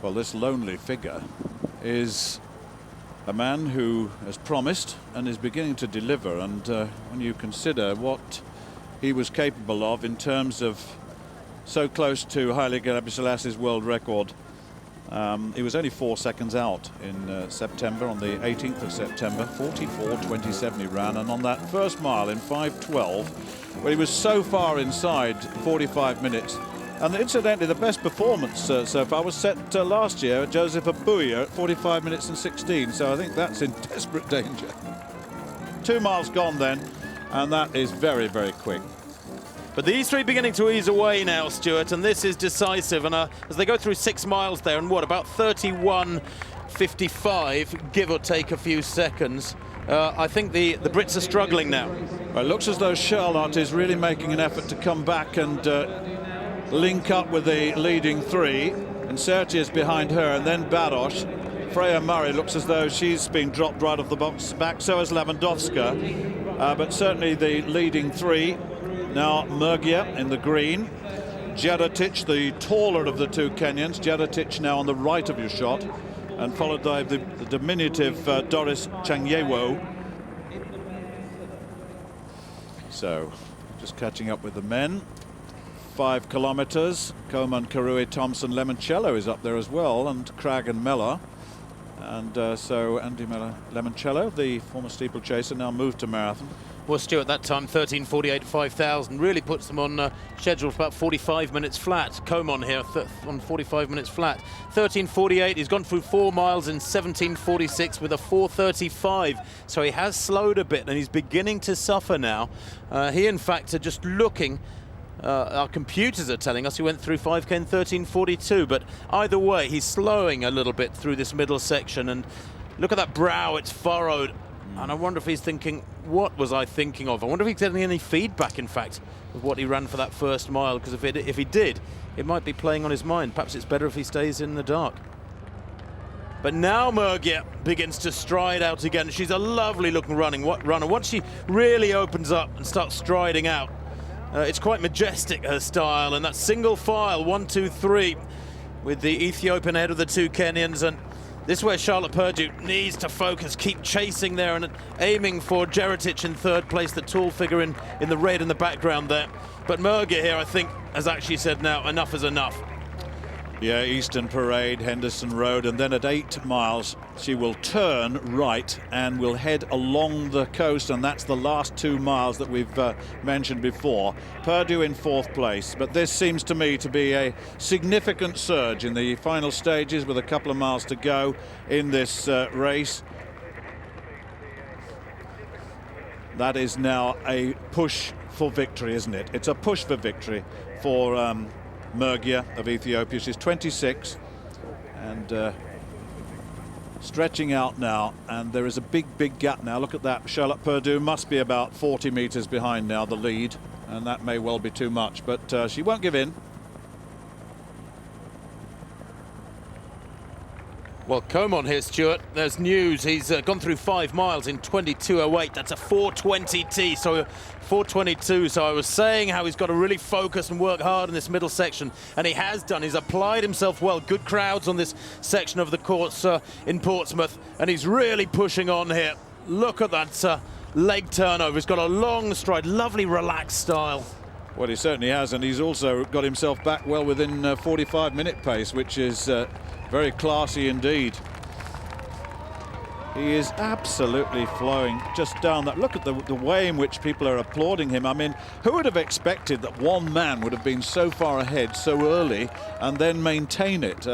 Well, this lonely figure is a man who has promised and is beginning to deliver, and when you consider what he was capable of in terms of so close to Haile Gelabuselassie's world record, he was only 4 seconds out in September, on the 18th of September. 44.27 he ran, and on that first mile in 5:12, where he was so far inside 45 minutes. And incidentally, the best performance so far was set last year at Joseph Abuya at 45 minutes and 16. So I think that's in desperate danger. 2 miles gone then, and that is very, very quick. But these three beginning to ease away now, Stuart, and this is decisive. And as they go through 6 miles there, and what, about 31.55, give or take a few seconds, I think the Brits are struggling now. Well, it looks as though Charlotte is really making an effort to come back and link up with the leading three, and Serti is behind her, and then Baros. Freya Murray looks as though she's been dropped right off the box back, so is Lewandowska, but certainly the leading three. Now Murgia in the green, Jeratic, the taller of the two Kenyans, Jeratic now on the right of your shot, and followed by the diminutive Doris Changyewo. So just catching up with the men. 5 kilometres. Coman, Karui, Thompson, Lemoncello is up there as well, and Cragg and Mellor. And so Andy Mellor, Lemoncello, the former steeplechaser, now moved to marathon. Well, Stuart, that time 13:48 5,000 really puts them on schedule for about 45 minutes flat. Coman here on 45 minutes flat. 13:48. He's gone through 4 miles in 17:46 with a 4:35. So he has slowed a bit, and he's beginning to suffer now. He, in fact, are just looking. Our computers are telling us he went through 5K in 13:42, but either way, he's slowing a little bit through this middle section. And look at that brow, it's furrowed. And I wonder if he's thinking, what was I thinking of? I wonder if he's getting any feedback, in fact, of what he ran for that first mile, because if he did, it might be playing on his mind. Perhaps it's better if he stays in the dark. But now Murgia begins to stride out again. She's a lovely looking runner. Once she really opens up and starts striding out, it's quite majestic, her style, and that single file, 1, 2, 3, with the Ethiopian ahead of the two Kenyans. And this is where Charlotte Purdue needs to focus, keep chasing there and aiming for Jeratic in third place, the tall figure in the red in the background there. But Murgia here, I think, has actually said now, enough is enough. Yeah, Eastern Parade, Henderson Road, and then at 8 miles she will turn right and will head along the coast, and that's the last 2 miles that we've mentioned before. Purdue in 4th place, but this seems to me to be a significant surge in the final stages with a couple of miles to go in this race. That is now a push for victory, isn't it? It's a push for victory for Murgia of Ethiopia. She's 26 and stretching out now, and there is a big gap now. Look at that. Charlotte Purdue must be about 40 meters behind now, the lead, and that may well be too much, but she won't give in. Well, Coman here, Stuart. There's news. He's gone through 5 miles in 22:08. That's a 4:20T, so 4:22. So I was saying how he's got to really focus and work hard in this middle section, and he has done. He's applied himself well. Good crowds on this section of the course in Portsmouth, and he's really pushing on here. Look at that leg turnover. He's got a long stride, lovely relaxed style. Well, he certainly has, and he's also got himself back well within 45-minute pace, which is very classy indeed. He is absolutely flowing just down that. Look at the way in which people are applauding him. I mean, who would have expected that one man would have been so far ahead so early and then maintain it?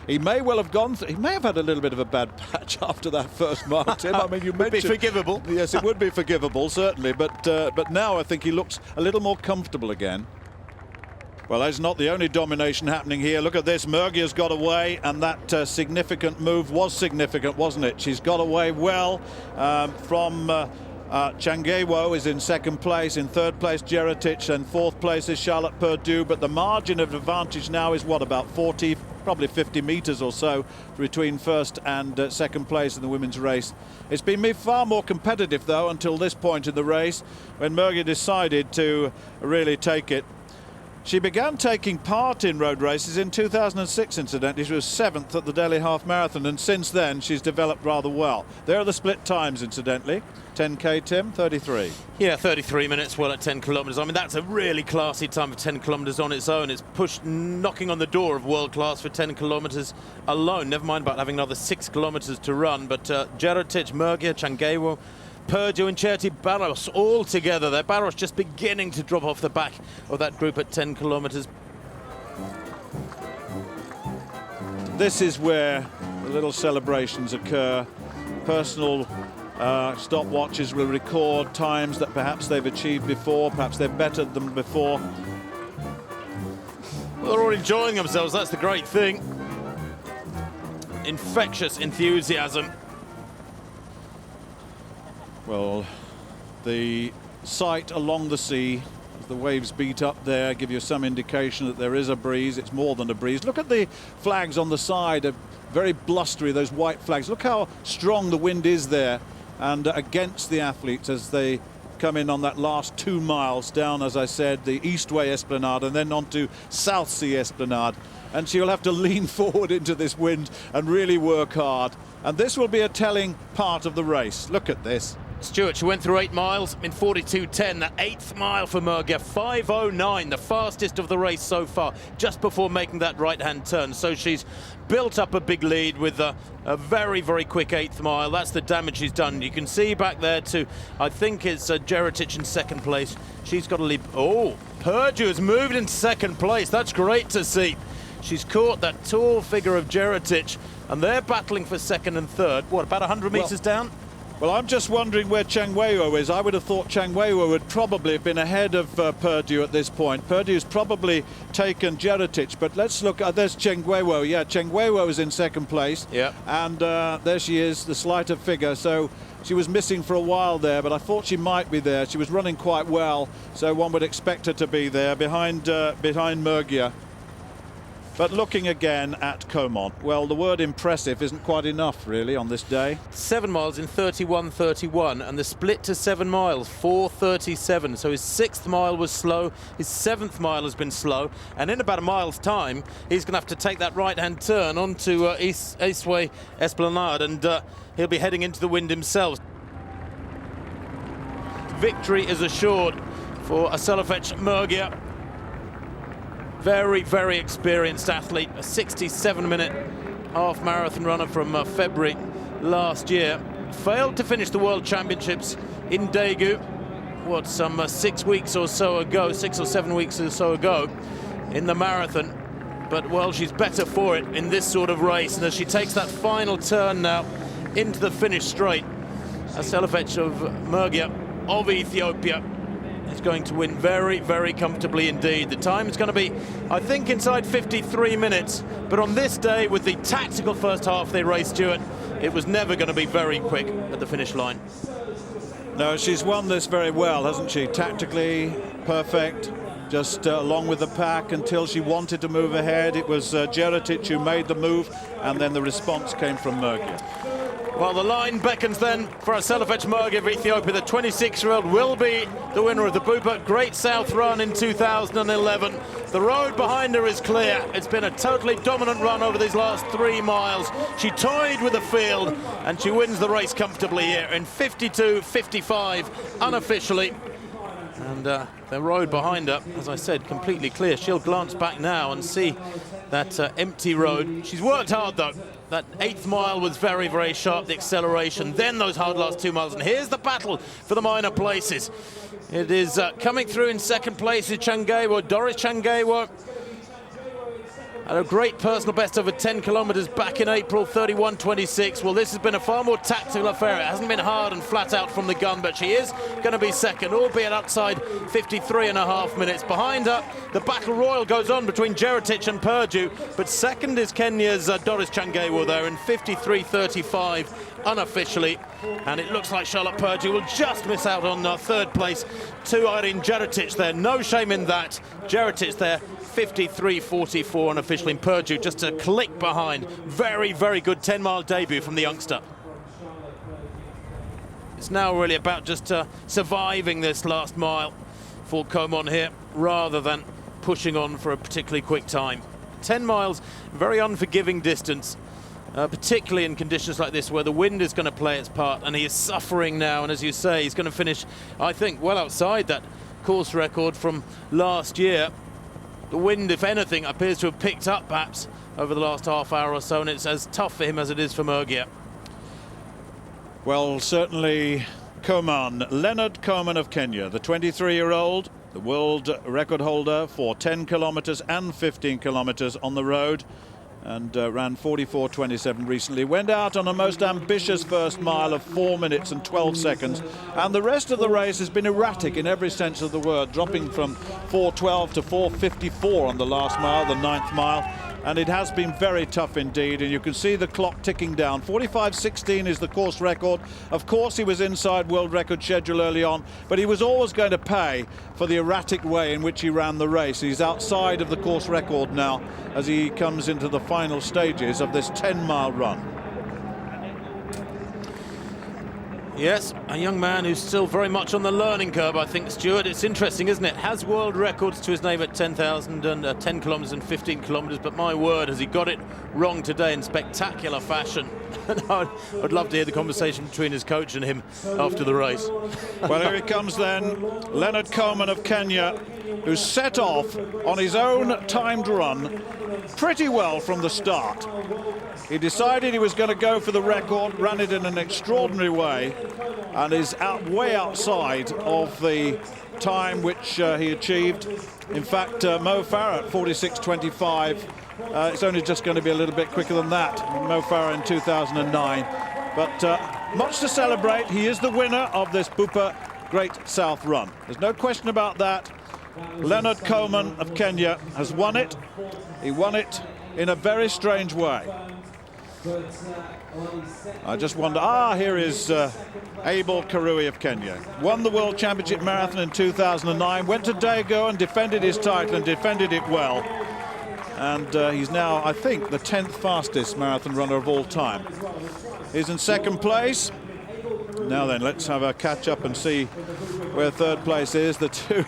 He may well have gone he may have had a little bit of a bad patch after that first mile, Tim. I mean, you mentioned... Would be forgivable. Yes, it would be forgivable, certainly. But now I think he looks a little more comfortable again. Well, that's not the only domination happening here. Look at this. Murgia's got away, and that significant move was significant, wasn't it? She's got away well from Changyewo is in 2nd place. In 3rd place, Jeratic, and 4th place is Charlotte Purdue. But the margin of advantage now is, what, about 40, probably 50 meters or so between 1st and 2nd place in the women's race. It's been far more competitive, though, until this point in the race, when Murgia decided to really take it. She began taking part in road races in 2006, incidentally. She was 7th at the Delhi Half Marathon, and since then she's developed rather well. There are the split times, incidentally. 10K, Tim, 33. Yeah, 33 minutes, well, at 10 kilometres. I mean, that's a really classy time of 10 kilometres on its own. It's pushed, knocking on the door of world class for 10 kilometres alone. Never mind about having another 6 kilometres to run. But Jeritic, Murgia, Changewo, Purdue and Cherti Barros all together there. Barros just beginning to drop off the back of that group at 10 kilometres. This is where the little celebrations occur. Personal stopwatches will record times that perhaps they've achieved before, perhaps they've bettered them before. Well, they're all enjoying themselves, that's the great thing. Infectious enthusiasm. Well, the sight along the sea, as the waves beat up there, give you some indication that there is a breeze. It's more than a breeze. Look at the flags on the side, very blustery, those white flags. Look how strong the wind is there, and against the athletes as they come in on that last 2 miles down, as I said, the Eastway Esplanade and then onto South Sea Esplanade. And she'll have to lean forward into this wind and really work hard. And this will be a telling part of the race. Look at this. Stewart, she went through 8 miles in 42.10. The 8th mile for Murgia, 5:09, the fastest of the race so far, just before making that right-hand turn. So she's built up a big lead with a very, very quick 8th mile. That's the damage she's done. You can see back there too, I think it's Jeritic in 2nd place. She's got a lead. Oh, Purdue has moved into 2nd place. That's great to see. She's caught that tall figure of Jeritic, and they're battling for 2nd and 3rd. What, about 100 metres down? Well, I'm just wondering where Changewo is. I would have thought Changewo would probably have been ahead of Purdue at this point. Purdue's probably taken Jeritic, but let's look. There's Changewo. Yeah, Changewo is in 2nd place. Yeah. And there she is, the slighter figure. So she was missing for a while there, but I thought she might be there. She was running quite well, so one would expect her to be there behind Murgia. But looking again at Comont, well, the word impressive isn't quite enough, really, on this day. 7 miles in 31.31, and the split to 7 miles, 4:37. So his 6th mile was slow, his 7th mile has been slow, and in about a mile's time, he's going to have to take that right-hand turn onto Eastway Esplanade, and he'll be heading into the wind himself. Victory is assured for Aselofech Murgia. Very, very experienced athlete, a 67-minute half marathon runner from February last year. Failed to finish the World Championships in Daegu, some 6 weeks or so ago, 6 or 7 weeks or so ago in the marathon. But, well, she's better for it in this sort of race. And as she takes that final turn now into the finish straight, Aselofech of Murgia of Ethiopia is going to win very, very comfortably indeed. The time is going to be, I think, inside 53 minutes. But on this day, with the tactical first half they raced, Stuart, it was never going to be very quick at the finish line. No, she's won this very well, hasn't she? Tactically perfect, just along with the pack until she wanted to move ahead. It was Jeritic who made the move, and then the response came from Murgia. Well, the line beckons then for Aselofech Murgia of Ethiopia. The 26-year-old will be the winner of the Bupa Great South Run in 2011. The road behind her is clear. It's been a totally dominant run over these last 3 miles. She toyed with the field, and she wins the race comfortably here in 52.55 unofficially. And the road behind her, as I said, completely clear. She'll glance back now and see that empty road. She's worked hard, though. That 8th mile was very, very sharp, the acceleration. Then those hard last 2 miles. And here's the battle for the minor places. It is coming through in 2nd place is Changewo, Doris Changewo. Had a great personal best over 10 kilometres back in April, 31.26. Well, this has been a far more tactical affair. It hasn't been hard and flat out from the gun, but she is going to be 2nd, albeit outside 53.5 minutes. Behind her, the battle royal goes on between Jeritic and Purdue, but 2nd is Kenya's Doris Changewo there in 53.35 unofficially. And it looks like Charlotte Purdue will just miss out on 3rd place to Irene Jeritic there. No shame in that. Jeritic there, 53.44 unofficially, in Purdue just a click behind. Very, very good 10-mile debut from the youngster. It's now really about just surviving this last mile for Comont here, rather than pushing on for a particularly quick time. 10 miles, very unforgiving distance, particularly in conditions like this where the wind is going to play its part, and he is suffering now, and as you say, he's going to finish, I think, well outside that course record from last year. The wind, if anything, appears to have picked up perhaps over the last half hour or so, and it's as tough for him as it is for Mergia. Well, certainly Leonard Coman of Kenya, the 23-year-old, the world record holder for 10 kilometers and 15 kilometers on the road, and ran 44:27 recently. Went out on a most ambitious first mile of 4 minutes and 12 seconds, and the rest of the race has been erratic in every sense of the word, dropping from 4:12 to 4:54 on the last mile, the 9th mile. And it has been very tough indeed, and you can see the clock ticking down. 45:16 is the course record. Of course he was inside world record schedule early on, but he was always going to pay for the erratic way in which he ran the race. He's outside of the course record now as he comes into the final stages of this 10-mile run. Yes, a young man who's still very much on the learning curve, I think, Stuart. It's interesting, isn't it? Has world records to his name at 10,000 and 10 kilometres and 15 kilometres, but my word, has he got it wrong today in spectacular fashion. I'd love to hear the conversation between his coach and him after the race. Well, here he comes then, Leonard Coman of Kenya, who set off on his own timed run pretty well from the start. He decided he was going to go for the record, ran it in an extraordinary way, and is way outside of the time which he achieved. In fact, Mo Farah at 46:25, it's only just going to be a little bit quicker than that. Mo Farah in 2009. But much to celebrate. He is the winner of this Bupa Great South Run. There's no question about that. Leonard Coman of Kenya has won it. He won it in a very strange way. I just wonder, here is Abel Kirui of Kenya. Won the World Championship Marathon in 2009, went to Dago and defended his title and defended it well. And he's now, I think, the 10th fastest marathon runner of all time. He's in second place. Now then, let's have a catch up and see where third place is. The two,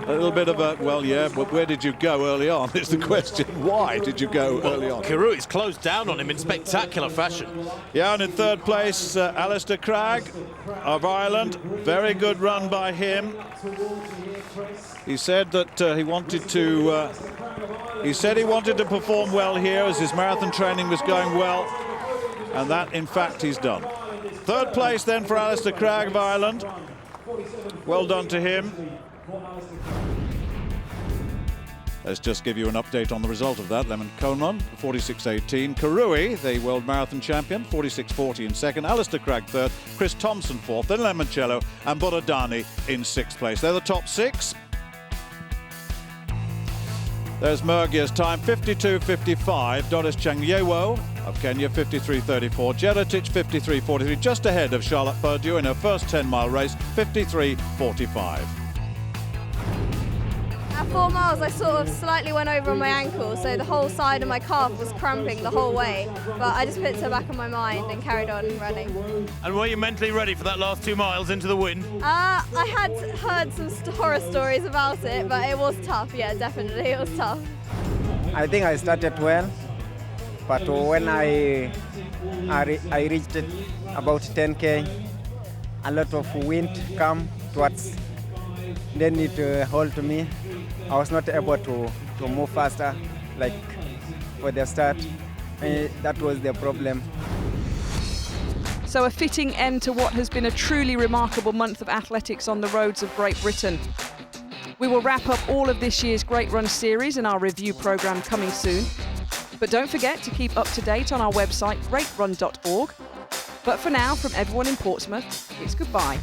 a little bit of a, well, yeah, but where did you go early on is the question. Why did you go early on? Kirui's closed down on him in spectacular fashion. Yeah, and in third place, Alistair Cragg of Ireland. Very good run by him. He said that he wanted to perform well here as his marathon training was going well, and that, in fact, he's done. Third place then for Alistair Cragg of Ireland. Well done to him. Let's just give you an update on the result of that. Leonard Coman, 46:18. Kirui, the world marathon champion, 46:40 in second. Alistair Cragg third. Chris Thompson fourth. Then Limoncello and Borodani in sixth place. They're the top six. There's Mergia's time, 52:55. Doris Changyewo of Kenya, 53:34. Jeretich, 53:43, just ahead of Charlotte Purdue in her first 10-mile race, 53:45. At 4 miles, I sort of slightly went over on my ankle, so the whole side of my calf was cramping the whole way. But I just put it to the back of my mind and carried on running. And were you mentally ready for that last 2 miles into the wind? I had heard some horror stories about it, but it was tough. Yeah, definitely, it was tough. I think I started well, but when I reached about 10K, a lot of wind came towards, then it hold me. I was not able to move faster, like for the start. That was the problem. So a fitting end to what has been a truly remarkable month of athletics on the roads of Great Britain. We will wrap up all of this year's Great Run series in our review programme coming soon. But don't forget to keep up to date on our website, greatrun.org. But for now, from everyone in Portsmouth, it's goodbye.